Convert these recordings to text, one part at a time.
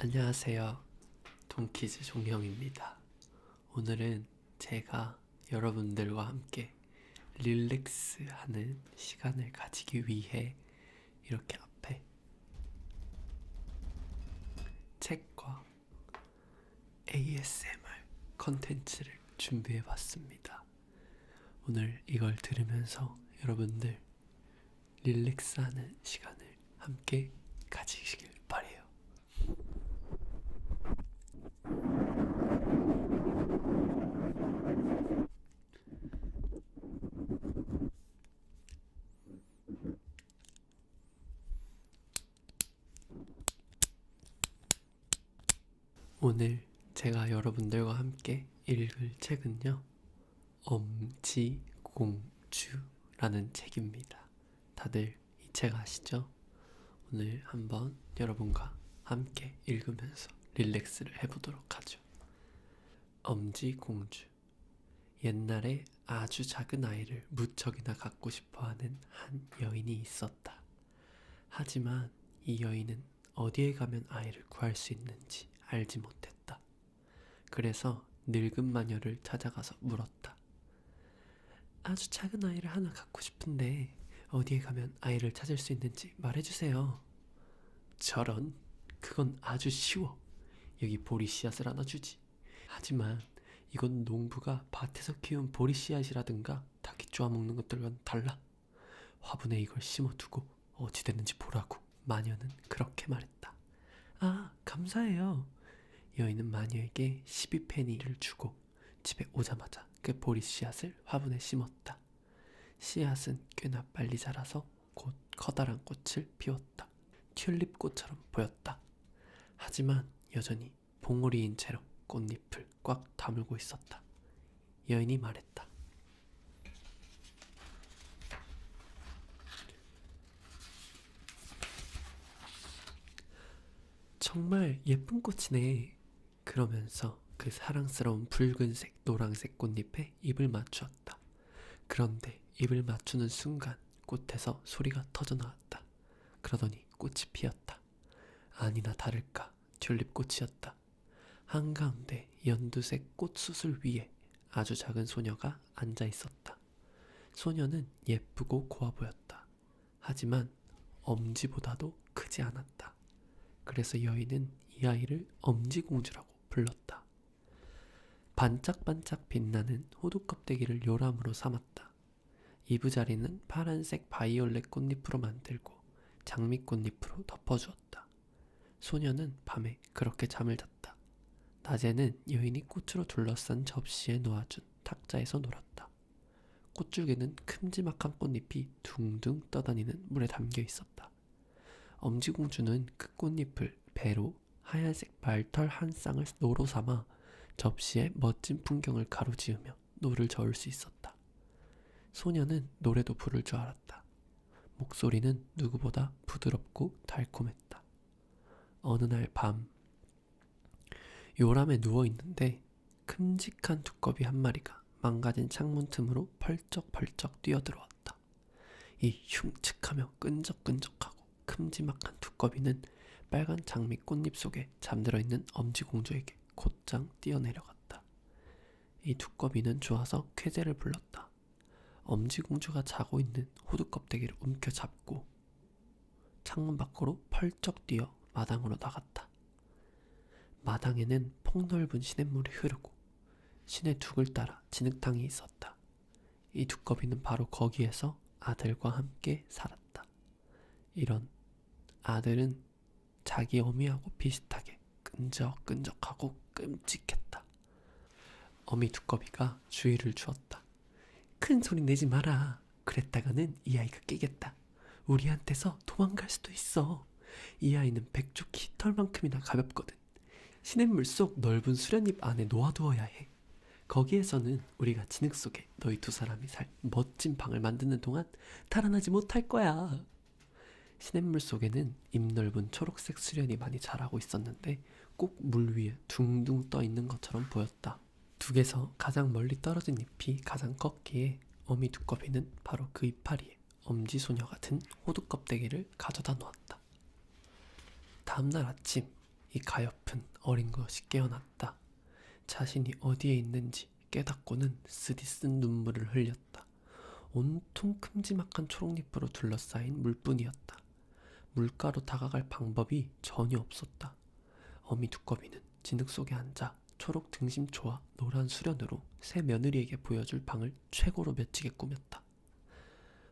안녕하세요. 동키즈 종영입니다. 오늘은 제가 여러분들과 함께 릴렉스하는 시간을 가지기 위해 이렇게 앞에 책과 ASMR 컨텐츠를 준비해봤습니다. 오늘 이걸 들으면서 여러분들 릴렉스하는 시간을 함께 가지시길 바래요. 오늘 제가 여러분들과 함께 읽을 책은요, 엄지공주라는 책입니다. 다들 이 책 아시죠? 오늘 한번 여러분과 함께 읽으면서 릴렉스를 해보도록 하죠. 엄지공주. 옛날에 아주 작은 아이를 무척이나 갖고 싶어하는 한 여인이 있었다. 하지만 이 여인은 어디에 가면 아이를 구할 수 있는지 알지 못했다. 그래서 늙은 마녀를 찾아가서 물었다. 아주 작은 아이를 하나 갖고 싶은데 어디에 가면 아이를 찾을 수 있는지 말해주세요. 저런, 그건 아주 쉬워. 여기 보리씨앗을 하나 주지. 하지만 이건 농부가 밭에서 키운 보리씨앗이라든가 닭이 쪼아먹는 것들과는 달라. 화분에 이걸 심어두고 어찌 됐는지 보라고. 마녀는 그렇게 말했다. 아, 감사해요. 여인은 마녀에게 12페니를 주고 집에 오자마자 그 보리씨앗을 화분에 심었다. 씨앗은 꽤나 빨리 자라서 곧 커다란 꽃을 피웠다. 튤립꽃처럼 보였다. 하지만 여전히 봉우리인 채로 꽃잎을 꽉 다물고 있었다. 여인이 말했다. 정말 예쁜 꽃이네. 그러면서 그 사랑스러운 붉은색, 노란색 꽃잎에 입을 맞추었다. 그런데 입을 맞추는 순간 꽃에서 소리가 터져 나왔다. 그러더니 꽃이 피었다. 아니나 다를까 튤립꽃이었다. 한가운데 연두색 꽃수술 위에 아주 작은 소녀가 앉아 있었다. 소녀는 예쁘고 고와 보였다. 하지만 엄지보다도 크지 않았다. 그래서 여인은 이 아이를 엄지공주라고 불렀다. 반짝반짝 빛나는 호두 껍데기를 요람으로 삼았다. 이부자리는 파란색 바이올렛 꽃잎으로 만들고 장미꽃잎으로 덮어주었다. 소녀는 밤에 그렇게 잠을 잤다. 낮에는 여인이 꽃으로 둘러싼 접시에 놓아준 탁자에서 놀았다. 꽃줄기는 큼지막한 꽃잎이 둥둥 떠다니는 물에 담겨 있었다. 엄지공주는 그 꽃잎을 배로 하얀색 말털 한 쌍을 노로 삼아 접시에 멋진 풍경을 가로지으며 노를 저을 수 있었다. 소녀는 노래도 부를 줄 알았다. 목소리는 누구보다 부드럽고 달콤했다. 어느 날 밤, 요람에 누워있는데 큼직한 두꺼비 한 마리가 망가진 창문 틈으로 펄쩍펄쩍 뛰어들어왔다. 이 흉측하며 끈적끈적하고 큼지막한 두꺼비는 빨간 장미 꽃잎 속에 잠들어 있는 엄지공주에게 곧장 뛰어내려갔다. 이 두꺼비는 좋아서 쾌재를 불렀다. 엄지공주가 자고 있는 호두 껍데기를 움켜잡고 창문 밖으로 펄쩍 뛰어 마당으로 나갔다. 마당에는 폭넓은 시냇물이 흐르고 시내 둑을 따라 진흙탕이 있었다. 이 두꺼비는 바로 거기에서 아들과 함께 살았다. 이런 아들은 자기 어미하고 비슷하게 끈적끈적하고 끔찍했다. 어미 두꺼비가 주의를 주었다. 큰 소리 내지 마라. 그랬다가는 이 아이가 깨겠다. 우리한테서 도망갈 수도 있어. 이 아이는 백조 깃털만큼이나 가볍거든. 시냇물 속 넓은 수련잎 안에 놓아두어야 해. 거기에서는 우리가 진흙 속에 너희 두 사람이 살 멋진 방을 만드는 동안 달아나지 못할 거야. 시냇물 속에는 입 넓은 초록색 수련이 많이 자라고 있었는데 꼭 물 위에 둥둥 떠 있는 것처럼 보였다. 둑에서 가장 멀리 떨어진 잎이 가장 컸기에 어미 두꺼비는 바로 그 이파리에 엄지소녀 같은 호두 껍데기를 가져다 놓았다. 다음날 아침 이 가엾은 어린 것이 깨어났다. 자신이 어디에 있는지 깨닫고는 쓰디쓴 눈물을 흘렸다. 온통 큼지막한 초록잎으로 둘러싸인 물뿐이었다. 물가로 다가갈 방법이 전혀 없었다. 어미 두꺼비는 진흙 속에 앉아 초록 등심초와 노란 수련으로 새 며느리에게 보여줄 방을 최고로 며치게 꾸몄다.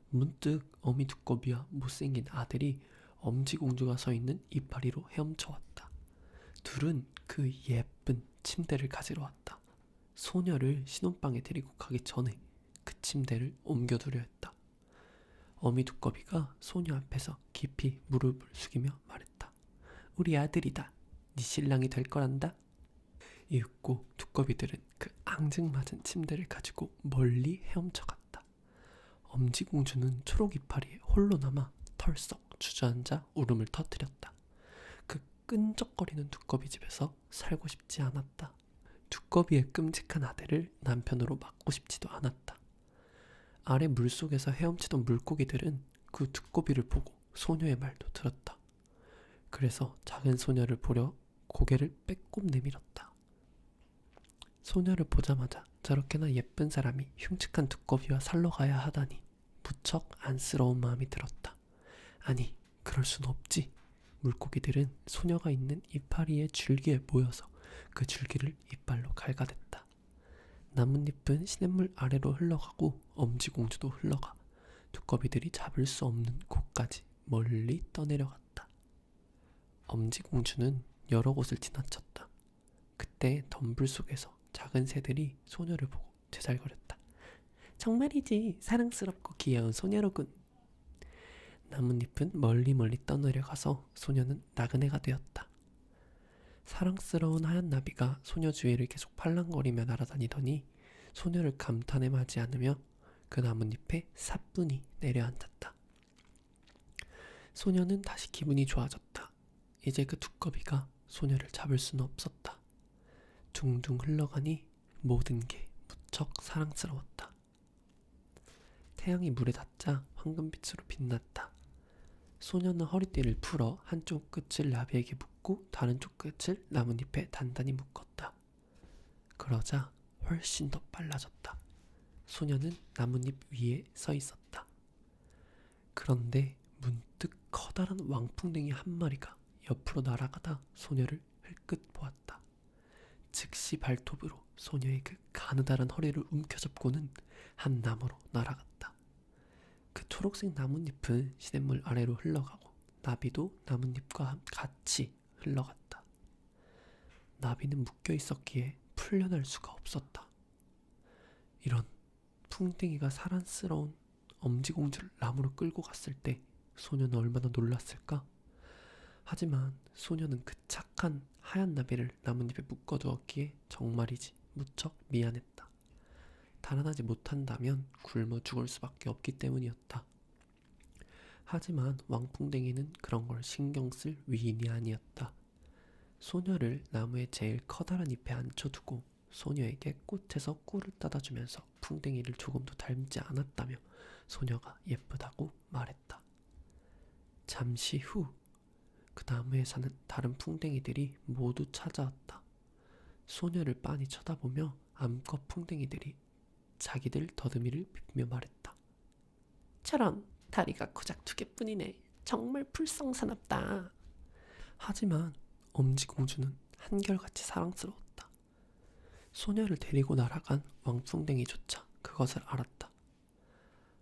문득 어미 두꺼비와 못생긴 아들이 엄지공주가 서 있는 이파리로 헤엄쳐왔다. 둘은 그 예쁜 침대를 가지러 왔다. 소녀를 신혼방에 데리고 가기 전에 그 침대를 옮겨두려 했다. 어미 두꺼비가 소녀 앞에서 깊이 무릎을 숙이며 말했다. 우리 아들이다. 네 신랑이 될 거란다. 이윽고 두꺼비들은 그 앙증맞은 침대를 가지고 멀리 헤엄쳐 갔다. 엄지공주는 초록 이파리에 홀로 남아 털썩 주저앉아 울음을 터뜨렸다. 그 끈적거리는 두꺼비 집에서 살고 싶지 않았다. 두꺼비의 끔찍한 아들을 남편으로 맡고 싶지도 않았다. 아래 물속에서 헤엄치던 물고기들은 그 두꺼비를 보고 소녀의 말도 들었다. 그래서 작은 소녀를 보려 고개를 빼꼼 내밀었다. 소녀를 보자마자 저렇게나 예쁜 사람이 흉측한 두꺼비와 살러 가야 하다니 무척 안쓰러운 마음이 들었다. 아니, 그럴 순 없지. 물고기들은 소녀가 있는 이파리의 줄기에 모여서 그 줄기를 이빨로 갉아댔다. 나뭇잎은 시냇물 아래로 흘러가고 엄지공주도 흘러가 두꺼비들이 잡을 수 없는 곳까지 멀리 떠내려갔다. 엄지공주는 여러 곳을 지나쳤다. 그때 덤불 속에서 작은 새들이 소녀를 보고 되살거렸다. 정말이지 사랑스럽고 귀여운 소녀로군. 나뭇잎은 멀리 떠내려가서 소녀는 나그네가 되었다. 사랑스러운 하얀 나비가 소녀 주위를 계속 팔랑거리며 날아다니더니 소녀를 감탄에 맞지 않으며 그 나뭇잎에 사뿐히 내려앉았다. 소녀는 다시 기분이 좋아졌다. 이제 그 두꺼비가 소녀를 잡을 수는 없었다. 둥둥 흘러가니 모든 게 무척 사랑스러웠다. 태양이 물에 닿자 황금빛으로 빛났다. 소녀는 허리띠를 풀어 한쪽 끝을 나비에게 묶고 다른 쪽 끝을 나뭇잎에 단단히 묶었다. 그러자 훨씬 더 빨라졌다. 소녀는 나뭇잎 위에 서 있었다. 그런데 문득 커다란 왕풍뎅이 한 마리가 옆으로 날아가다 소녀를 흘끗 보았다. 즉시 발톱으로 소녀의 그 가느다란 허리를 움켜잡고는 한 나무로 날아갔다. 그 초록색 나뭇잎은 시냇물 아래로 흘러가고 나비도 나뭇잎과 같이 흘러갔다. 나비는 묶여 있었기에 풀려날 수가 없었다. 이런, 풍뎅이가 사랑스러운 엄지공주를 나무로 끌고 갔을 때 소녀는 얼마나 놀랐을까? 하지만 소녀는 그 착한 하얀 나비를 나뭇잎에 묶어두었기에 정말이지 무척 미안했다. 달아나지 못한다면 굶어 죽을 수밖에 없기 때문이었다. 하지만 왕풍뎅이는 그런 걸 신경 쓸 위인이 아니었다. 소녀를 나무의 제일 커다란 잎에 앉혀두고 소녀에게 꽃에서 꿀을 따다주면서 풍뎅이를 조금도 닮지 않았다며 소녀가 예쁘다고 말했다. 잠시 후 그 나무에 사는 다른 풍뎅이들이 모두 찾아왔다. 소녀를 빤히 쳐다보며 암컷 풍뎅이들이 자기들 더듬이를 비비며 말했다. 저런, 다리가 고작 2개뿐이네. 정말 불성사납다. 하지만 엄지공주는 한결같이 사랑스러웠다. 소녀를 데리고 날아간 왕풍뎅이조차 그것을 알았다.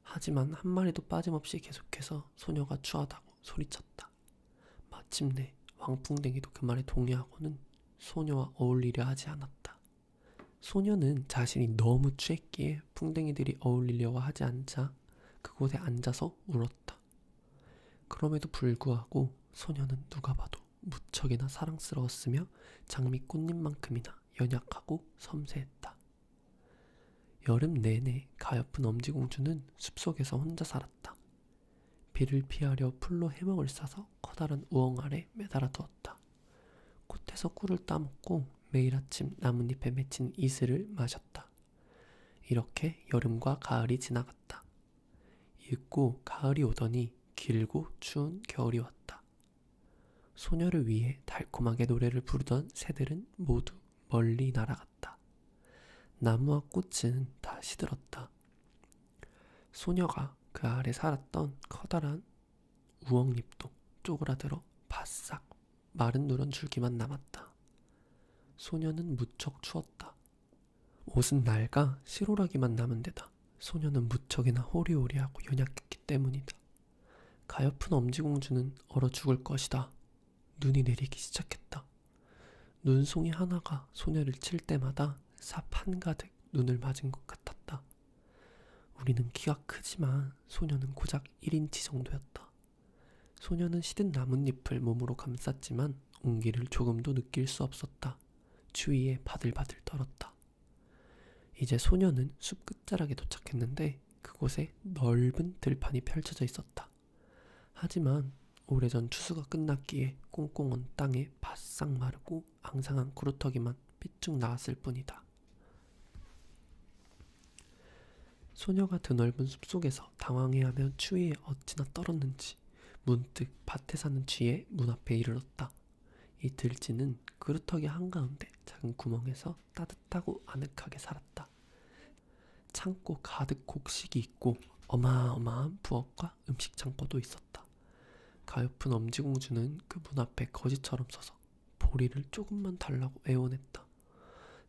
하지만 한 마리도 빠짐없이 계속해서 소녀가 추하다고 소리쳤다. 마침내 왕풍뎅이도 그 말에 동의하고는 소녀와 어울리려 하지 않았다. 소녀는 자신이 너무 취했기에 풍뎅이들이 어울리려고 하지 않자 그곳에 앉아서 울었다. 그럼에도 불구하고 소녀는 누가 봐도 무척이나 사랑스러웠으며 장미꽃잎만큼이나 연약하고 섬세했다. 여름 내내 가엾은 엄지공주는 숲속에서 혼자 살았다. 비를 피하려 풀로 해먹을 싸서 커다란 우엉 아래 매달아 두었다. 꽃에서 꿀을 따먹고 매일 아침 나뭇잎에 맺힌 이슬을 마셨다. 이렇게 여름과 가을이 지나갔다. 이윽고 가을이 오더니 길고 추운 겨울이 왔다. 소녀를 위해 달콤하게 노래를 부르던 새들은 모두 멀리 날아갔다. 나무와 꽃은 다 시들었다. 소녀가 그 아래 살았던 커다란 우엉잎도 쪼그라들어 바싹 마른 누런 줄기만 남았다. 소녀는 무척 추웠다. 옷은 낡아 실오라기만 남은 데다 소녀는 무척이나 호리호리하고 연약했기 때문이다. 가엾은 엄지공주는 얼어 죽을 것이다. 눈이 내리기 시작했다. 눈송이 하나가 소녀를 칠 때마다 삽 한가득 눈을 맞은 것 같았다. 우리는 키가 크지만 소녀는 고작 1인치 정도였다. 소녀는 시든 나뭇잎을 몸으로 감쌌지만 온기를 조금도 느낄 수 없었다. 추위에 바들바들 떨었다. 이제 소녀는 숲 끝자락에 도착했는데 그곳에 넓은 들판이 펼쳐져 있었다. 하지만 오래전 추수가 끝났기에 꽁꽁 땅에 바싹 마르고 앙상한 구루터기만 삐쭉 나왔을 뿐이다. 소녀가 드넓은 숲속에서 당황해하며 추위에 어찌나 떨었는지 문득 밭에 사는 쥐의 문 앞에 이르렀다. 이 들쥐는 그루터기 한가운데 작은 구멍에서 따뜻하고 아늑하게 살았다. 창고 가득 곡식이 있고 어마어마한 부엌과 음식 창고도 있었다. 가엾은 엄지공주는 그 문 앞에 거지처럼 서서 보리를 조금만 달라고 애원했다.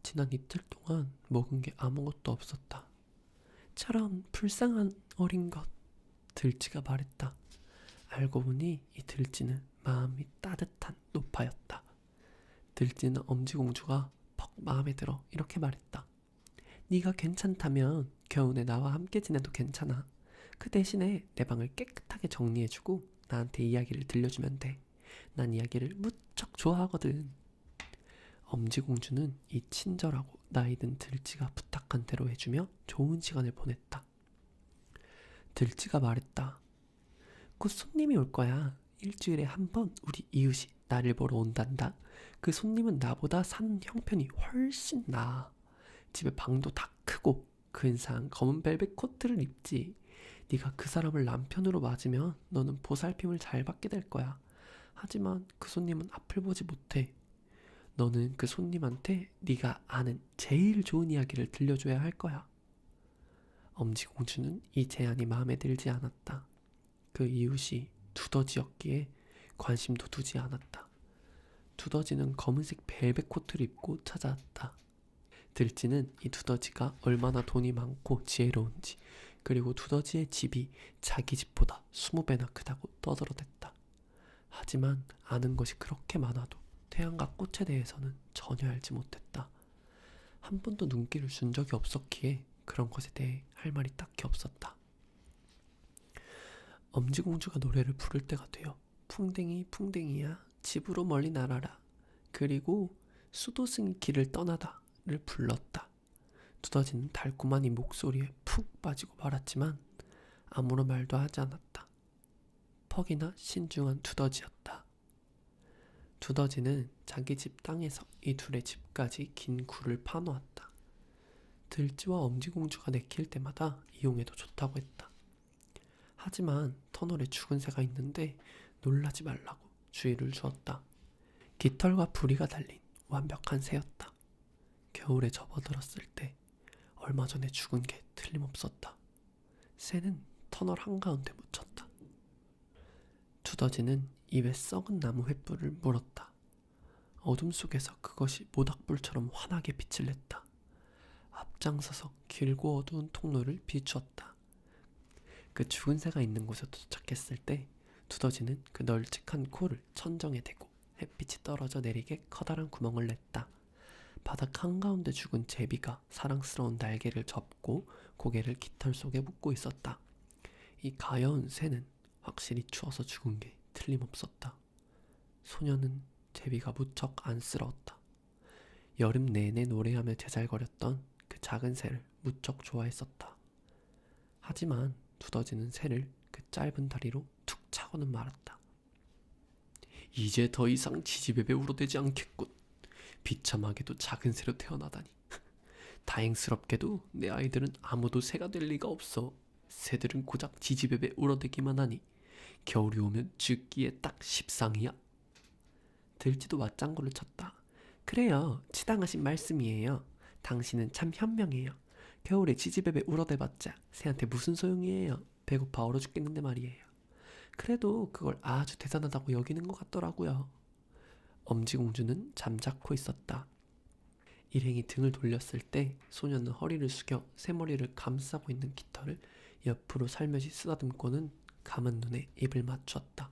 지난 이틀 동안 먹은 게 아무것도 없었다. 저런 불쌍한 어린 것, 들쥐가 말했다. 알고 보니 이 들쥐는 마음이 따뜻한 노파였다. 들쥐는 엄지공주가 퍽 마음에 들어 이렇게 말했다. 네가 괜찮다면 겨우내 나와 함께 지내도 괜찮아. 그 대신에 내 방을 깨끗하게 정리해주고 나한테 이야기를 들려주면 돼. 난 이야기를 무척 좋아하거든. 엄지공주는 이 친절하고 나이든 들쥐가 부탁한 대로 해주며 좋은 시간을 보냈다. 들쥐가 말했다. 곧 손님이 올 거야. 일주일에 한 번 우리 이웃이 나를 보러 온단다. 그 손님은 나보다 사는 형편이 훨씬 나아. 집에 방도 다 크고 근사한 검은 벨벳 코트를 입지. 네가 그 사람을 남편으로 맞으면 너는 보살핌을 잘 받게 될 거야. 하지만 그 손님은 앞을 보지 못해. 너는 그 손님한테 네가 아는 제일 좋은 이야기를 들려줘야 할 거야. 엄지공주는 이 제안이 마음에 들지 않았다. 그 이웃이 두더지였기에 관심도 두지 않았다. 두더지는 검은색 벨벳 코트를 입고 찾아왔다. 들쥐는 이 두더지가 얼마나 돈이 많고 지혜로운지, 그리고 두더지의 집이 자기 집보다 20배나 크다고 떠들어댔다. 하지만 아는 것이 그렇게 많아도 태양과 꽃에 대해서는 전혀 알지 못했다. 한 번도 눈길을 준 적이 없었기에 그런 것에 대해 할 말이 딱히 없었다. 엄지공주가 노래를 부를 때가 되어 풍뎅이 풍뎅이야 집으로 멀리 날아라, 그리고 수도승이 길을 떠나다를 불렀다. 두더지는 달콤한 이 목소리에 푹 빠지고 말았지만 아무런 말도 하지 않았다. 퍽이나 신중한 두더지였다. 두더지는 자기 집 땅에서 이 둘의 집까지 긴 굴을 파놓았다. 들쥐와 엄지공주가 내킬 때마다 이용해도 좋다고 했다. 하지만 터널에 죽은 새가 있는데 놀라지 말라고 주의를 주었다. 깃털과 부리가 달린 완벽한 새였다. 겨울에 접어들었을 때 얼마 전에 죽은 게 틀림없었다. 새는 터널 한가운데 묻혔다. 두더지는 입에 썩은 나무 횃불을 물었다. 어둠 속에서 그것이 모닥불처럼 환하게 빛을 냈다. 앞장서서 길고 어두운 통로를 비추었다. 그 죽은 새가 있는 곳에 도착했을 때 두더지는 그 널찍한 코를 천정에 대고 햇빛이 떨어져 내리게 커다란 구멍을 냈다. 바닥 한가운데 죽은 제비가 사랑스러운 날개를 접고 고개를 깃털 속에 묻고 있었다. 이 가여운 새는 확실히 추워서 죽은 게 틀림없었다. 소녀는 제비가 무척 안쓰러웠다. 여름 내내 노래하며 제잘거렸던 그 작은 새를 무척 좋아했었다. 하지만 두더지는 새를 그 짧은 다리로 툭 차고는 말았다. 이제 더 이상 지지배배 울어대지 않겠군. 비참하게도 작은 새로 태어나다니. 다행스럽게도 내 아이들은 아무도 새가 될 리가 없어. 새들은 고작 지지배배 울어대기만 하니 겨울이 오면 죽기에 딱 십상이야. 들쥐도 맞장구를 쳤다. 그래요. 치당하신 말씀이에요. 당신은 참 현명해요. 겨울에 지지배배 울어대봤자 새한테 무슨 소용이에요. 배고파 얼어 죽겠는데 말이에요. 그래도 그걸 아주 대단하다고 여기는 것 같더라고요. 엄지공주는 잠자코 있었다. 일행이 등을 돌렸을 때 소녀는 허리를 숙여 새머리를 감싸고 있는 깃털을 옆으로 살며시 쓰다듬고는 감은 눈에 입을 맞추었다.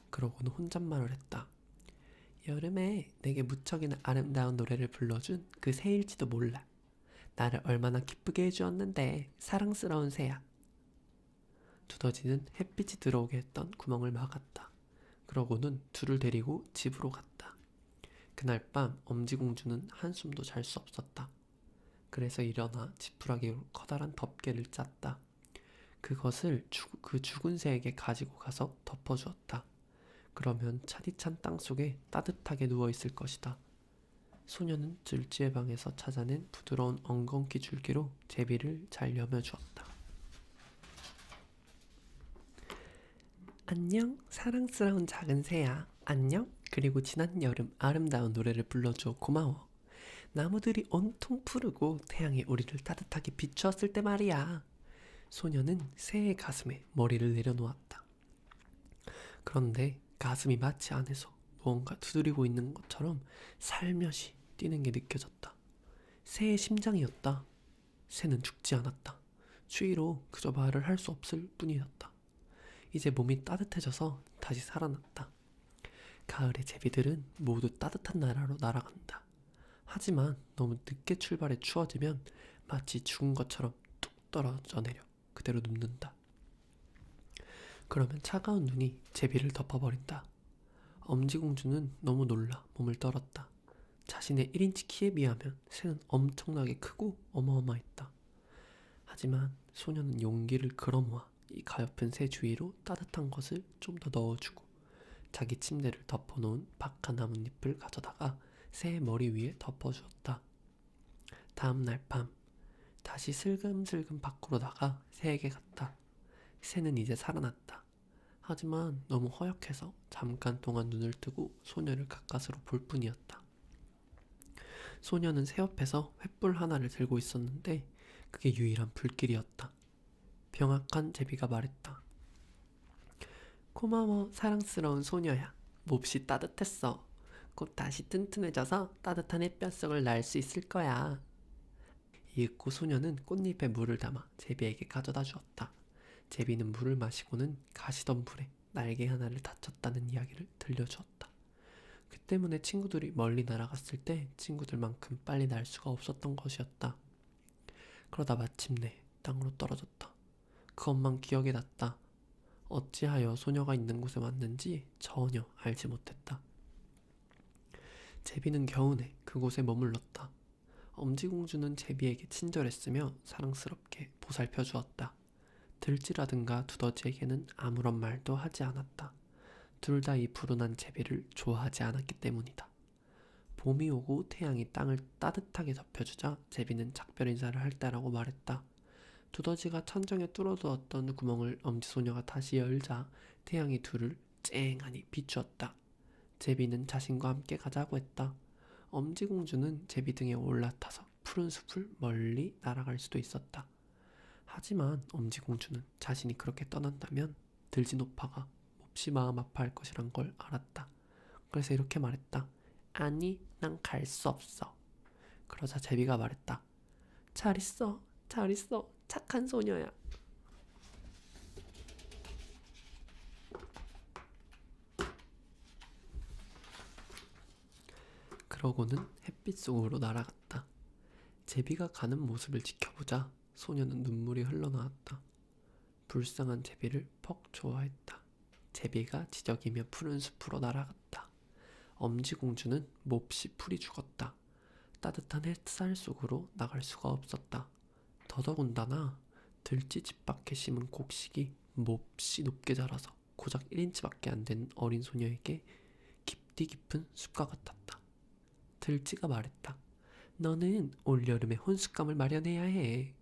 그러고는 혼잣말을 했다. 여름에 내게 무척이나 아름다운 노래를 불러준 그 새일지도 몰라. 나를 얼마나 기쁘게 해주었는데 사랑스러운 새야. 두더지는 햇빛이 들어오게 했던 구멍을 막았다. 그러고는 둘을 데리고 집으로 갔다. 그날 밤 엄지공주는 한숨도 잘 수 없었다. 그래서 일어나 지푸라기로 커다란 덮개를 짰다. 그것을 그 죽은 새에게 가지고 가서 덮어주었다. 그러면 차디찬 땅속에 따뜻하게 누워있을 것이다. 소녀는 들쥐의 방에서 찾아낸 부드러운 엉겅퀴 줄기로 제비를 잘 여며주었다. 안녕, 사랑스러운 작은 새야. 안녕. 그리고 지난 여름 아름다운 노래를 불러줘 고마워. 나무들이 온통 푸르고 태양이 우리를 따뜻하게 비추었을 때 말이야. 소녀는 새의 가슴에 머리를 내려놓았다. 그런데 가슴이 마치 안에서 무언가 두드리고 있는 것처럼 살며시 뛰는 게 느껴졌다. 새의 심장이었다. 새는 죽지 않았다. 추위로 그저 말을 할 수 없을 뿐이었다. 이제 몸이 따뜻해져서 다시 살아났다. 가을의 제비들은 모두 따뜻한 나라로 날아간다. 하지만 너무 늦게 출발해 추워지면 마치 죽은 것처럼 뚝 떨어져 내려 그대로 눕는다. 그러면 차가운 눈이 제비를 덮어버린다. 엄지공주는 너무 놀라 몸을 떨었다. 자신의 1인치 키에 비하면 새는 엄청나게 크고 어마어마했다. 하지만 소녀는 용기를 끌어모아 이 가엾은 새 주위로 따뜻한 것을 좀 더 넣어주고 자기 침대를 덮어놓은 박하 나뭇잎을 가져다가 새의 머리 위에 덮어주었다. 다음 날 밤 다시 슬금슬금 밖으로 나가 새에게 갔다. 새는 이제 살아났다. 하지만 너무 허약해서 잠깐 동안 눈을 뜨고 소녀를 가까스로 볼 뿐이었다. 소녀는 새 옆에서 횃불 하나를 들고 있었는데 그게 유일한 불길이었다. 병약한 제비가 말했다. 고마워 사랑스러운 소녀야. 몹시 따뜻했어. 곧 다시 튼튼해져서 따뜻한 햇볕 속을 날 수 있을 거야. 이윽고 소녀는 꽃잎에 물을 담아 제비에게 가져다 주었다. 제비는 물을 마시고는 가시던 불에 날개 하나를 다쳤다는 이야기를 들려주었다. 그 때문에 친구들이 멀리 날아갔을 때 친구들만큼 빨리 날 수가 없었던 것이었다. 그러다 마침내 땅으로 떨어졌다. 그것만 기억에 났다. 어찌하여 소녀가 있는 곳에 왔는지 전혀 알지 못했다. 제비는 겨우내 그곳에 머물렀다. 엄지공주는 제비에게 친절했으며 사랑스럽게 보살펴 주었다. 들쥐라든가 두더지에게는 아무런 말도 하지 않았다. 둘 다 이 불운한 제비를 좋아하지 않았기 때문이다. 봄이 오고 태양이 땅을 따뜻하게 덮여주자 제비는 작별 인사를 할 때라고 말했다. 두더지가 천정에 뚫어두었던 구멍을 엄지소녀가 다시 열자 태양이 둘을 쨍하니 비추었다. 제비는 자신과 함께 가자고 했다. 엄지공주는 제비 등에 올라타서 푸른 숲을 멀리 날아갈 수도 있었다. 하지만 엄지공주는 자신이 그렇게 떠난다면 들쥐노파가 몹시 마음 아파할 것이란 걸 알았다. 그래서 이렇게 말했다. 아니, 난 갈 수 없어. 그러자 제비가 말했다. 잘 있어, 잘 있어, 착한 소녀야. 그러고는 햇빛 속으로 날아갔다. 제비가 가는 모습을 지켜보자 소녀는 눈물이 흘러나왔다. 불쌍한 제비를 퍽 좋아했다. 제비가 지저귀며 푸른 숲으로 날아갔다. 엄지공주는 몹시 풀이 죽었다. 따뜻한 햇살 속으로 나갈 수가 없었다. 더더군다나 들쥐 집 밖에 심은 곡식이 몹시 높게 자라서 고작 1인치밖에 안 되는 어린 소녀에게 깊디 깊은 숲과 같았다. 들쥐가 말했다. 너는 올여름에 혼숙감을 마련해야 해.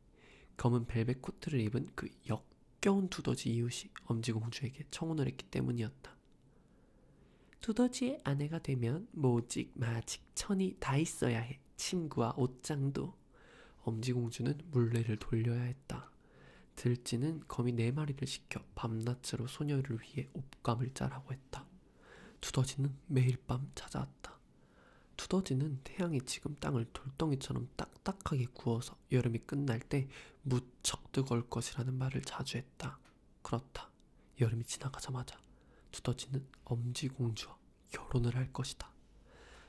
검은 벨벳 코트를 입은 그 역겨운 두더지 이웃이 엄지공주에게 청혼을 했기 때문이었다. 두더지의 아내가 되면 모직 마직 천이 다 있어야 해. 침구와 옷장도. 엄지공주는 물레를 돌려야 했다. 들쥐는 거미 4마리를 시켜 밤낮으로 소녀를 위해 옷감을 짜라고 했다. 두더지는 매일 밤 찾아왔다. 두더지는 태양이 지금 땅을 돌덩이처럼 딱딱하게 구워서 여름이 끝날 때 무척 뜨거울 것이라는 말을 자주 했다. 그렇다. 여름이 지나가자마자 두더지는 엄지공주와 결혼을 할 것이다.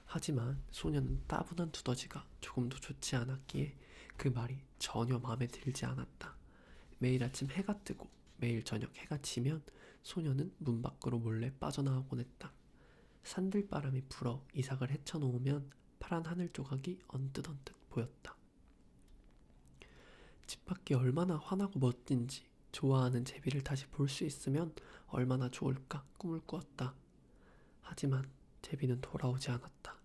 하지만 소녀는 따분한 두더지가 조금도 좋지 않았기에 그 말이 전혀 마음에 들지 않았다. 매일 아침 해가 뜨고 매일 저녁 해가 지면 소녀는 문 밖으로 몰래 빠져나오곤 했다. 산들바람이 불어 이삭을 헤쳐놓으면 파란 하늘 조각이 언뜻언뜻 보였다. 집 밖이 얼마나 환하고 멋진지, 좋아하는 제비를 다시 볼 수 있으면 얼마나 좋을까 꿈을 꾸었다. 하지만 제비는 돌아오지 않았다.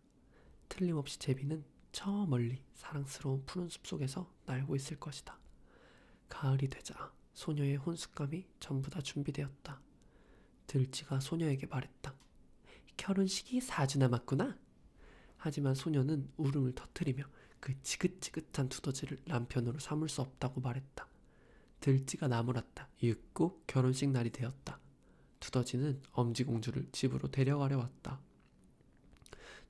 틀림없이 제비는 저 멀리 사랑스러운 푸른 숲속에서 날고 있을 것이다. 가을이 되자 소녀의 혼숙감이 전부 다 준비되었다. 들쥐가 소녀에게 말했다. 결혼식이 4주 남았구나. 하지만 소녀는 울음을 터뜨리며 그 지긋지긋한 두더지를 남편으로 삼을 수 없다고 말했다. 들쥐가 나무랐다. 이윽고 결혼식 날이 되었다. 두더지는 엄지공주를 집으로 데려가려 왔다.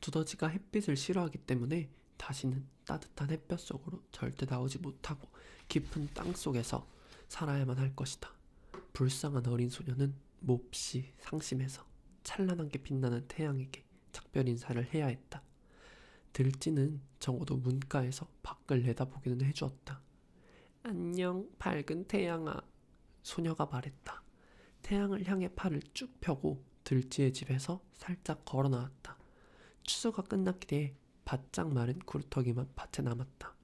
두더지가 햇빛을 싫어하기 때문에 다시는 따뜻한 햇볕 속으로 절대 나오지 못하고 깊은 땅 속에서 살아야만 할 것이다. 불쌍한 어린 소녀는 몹시 상심해서 찬란하게 빛나는 태양에게 작별 인사를 해야 했다. 들쥐는 적어도 문가에서 밖을 내다보기는 해주었다. 안녕, 밝은 태양아. 소녀가 말했다. 태양을 향해 팔을 쭉 펴고 들쥐의 집에서 살짝 걸어 나왔다. 추수가 끝났기에 바짝 마른 구루터기만 밭에 남았다.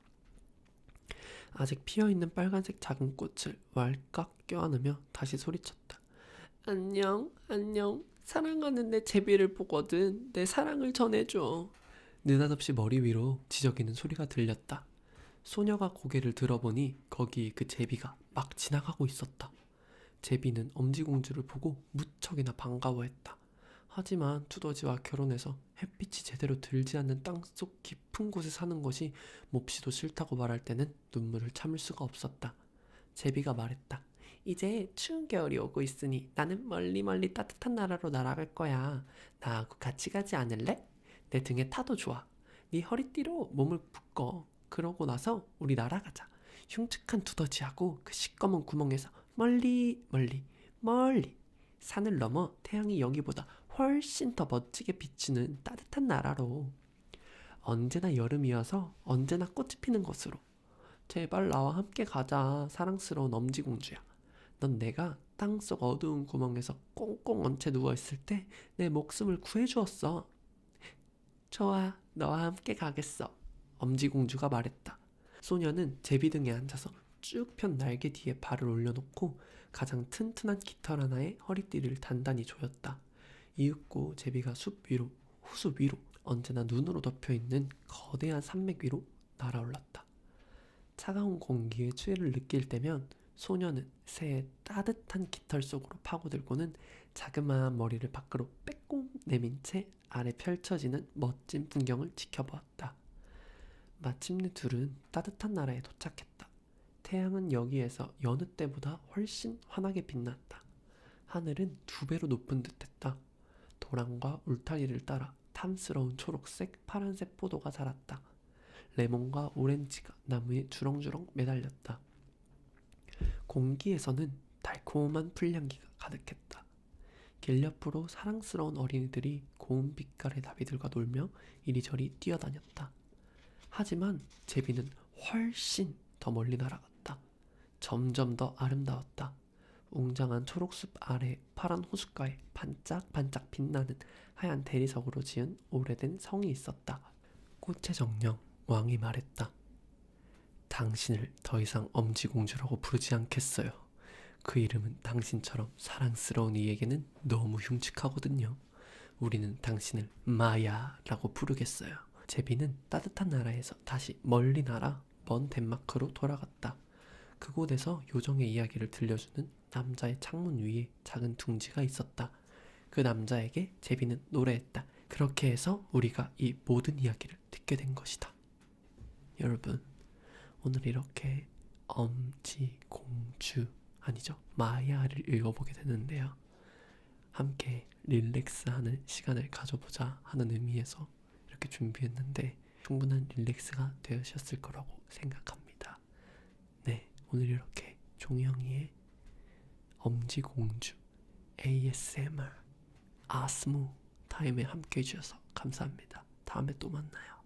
아직 피어있는 빨간색 작은 꽃을 왈칵 껴안으며 다시 소리쳤다. 안녕, 안녕. 사랑하는 내 제비를 보거든. 내 사랑을 전해줘. 느닷없이 머리 위로 지저귀는 소리가 들렸다. 소녀가 고개를 들어보니 거기 그 제비가 막 지나가고 있었다. 제비는 엄지공주를 보고 무척이나 반가워했다. 하지만 두더지와 결혼해서 햇빛이 제대로 들지 않는 땅속 깊은 곳에 사는 것이 몹시도 싫다고 말할 때는 눈물을 참을 수가 없었다. 제비가 말했다. 이제 추운 겨울이 오고 있으니 나는 멀리 멀리 따뜻한 나라로 날아갈 거야. 나하고 같이 가지 않을래? 내 등에 타도 좋아. 네 허리띠로 몸을 묶어. 그러고 나서 우리 날아가자. 흉측한 두더지하고 그 시꺼먼 구멍에서 멀리 멀리 멀리 산을 넘어 태양이 여기보다 훨씬 더 멋지게 비추는 따뜻한 나라로. 언제나 여름이어서 언제나 꽃이 피는 곳으로. 제발 나와 함께 가자, 사랑스러운 엄지공주야. 넌 내가 땅속 어두운 구멍에서 꽁꽁 얹혀 누워있을 때 내 목숨을 구해주었어. 좋아, 너와 함께 가겠어. 엄지공주가 말했다. 소녀는 제비 등에 앉아서 쭉 편 날개 뒤에 발을 올려놓고 가장 튼튼한 깃털 하나에 허리띠를 단단히 조였다. 이윽고 제비가 숲 위로, 호수 위로, 언제나 눈으로 덮여있는 거대한 산맥 위로 날아올랐다. 차가운 공기의 추위를 느낄 때면 소녀는 새의 따뜻한 깃털 속으로 파고들고는 자그마한 머리를 밖으로 빼꼼 내민 채 아래 펼쳐지는 멋진 풍경을 지켜보았다. 마침내 둘은 따뜻한 나라에 도착했다. 태양은 여기에서 여느 때보다 훨씬 환하게 빛났다. 하늘은 2배로 높은 듯했다. 도랑과 울타리를 따라 탐스러운 초록색, 파란색 포도가 자랐다. 레몬과 오렌지가 나무에 주렁주렁 매달렸다. 공기에서는 달콤한 풀향기가 가득했다. 길 옆으로 사랑스러운 어린이들이 고운 빛깔의 나비들과 놀며 이리저리 뛰어다녔다. 하지만 제비는 훨씬 더 멀리 날아갔다. 점점 더 아름다웠다. 웅장한 초록숲 아래 파란 호숫가에 반짝반짝 빛나는 하얀 대리석으로 지은 오래된 성이 있었다. 꽃의 정령 왕이 말했다. 당신을 더 이상 엄지공주라고 부르지 않겠어요. 그 이름은 당신처럼 사랑스러운 이에게는 너무 흉측하거든요. 우리는 당신을 마야라고 부르겠어요. 제비는 따뜻한 나라에서 다시 멀리 날아 먼 덴마크로 돌아갔다. 그곳에서 요정의 이야기를 들려주는 남자의 창문 위에 작은 둥지가 있었다. 그 남자에게 제비는 노래했다. 그렇게 해서 우리가 이 모든 이야기를 듣게 된 것이다. 여러분, 오늘 이렇게 엄지공주 아니죠, 마야를 읽어보게 되는데요. 함께 릴렉스하는 시간을 가져보자 하는 의미에서 이렇게 준비했는데 충분한 릴렉스가 되셨을 거라고 생각합니다. 네, 오늘 이렇게 종영이의 엄지공주 ASMR 아스무 타임에 함께 해주셔서 감사합니다. 다음에 또 만나요.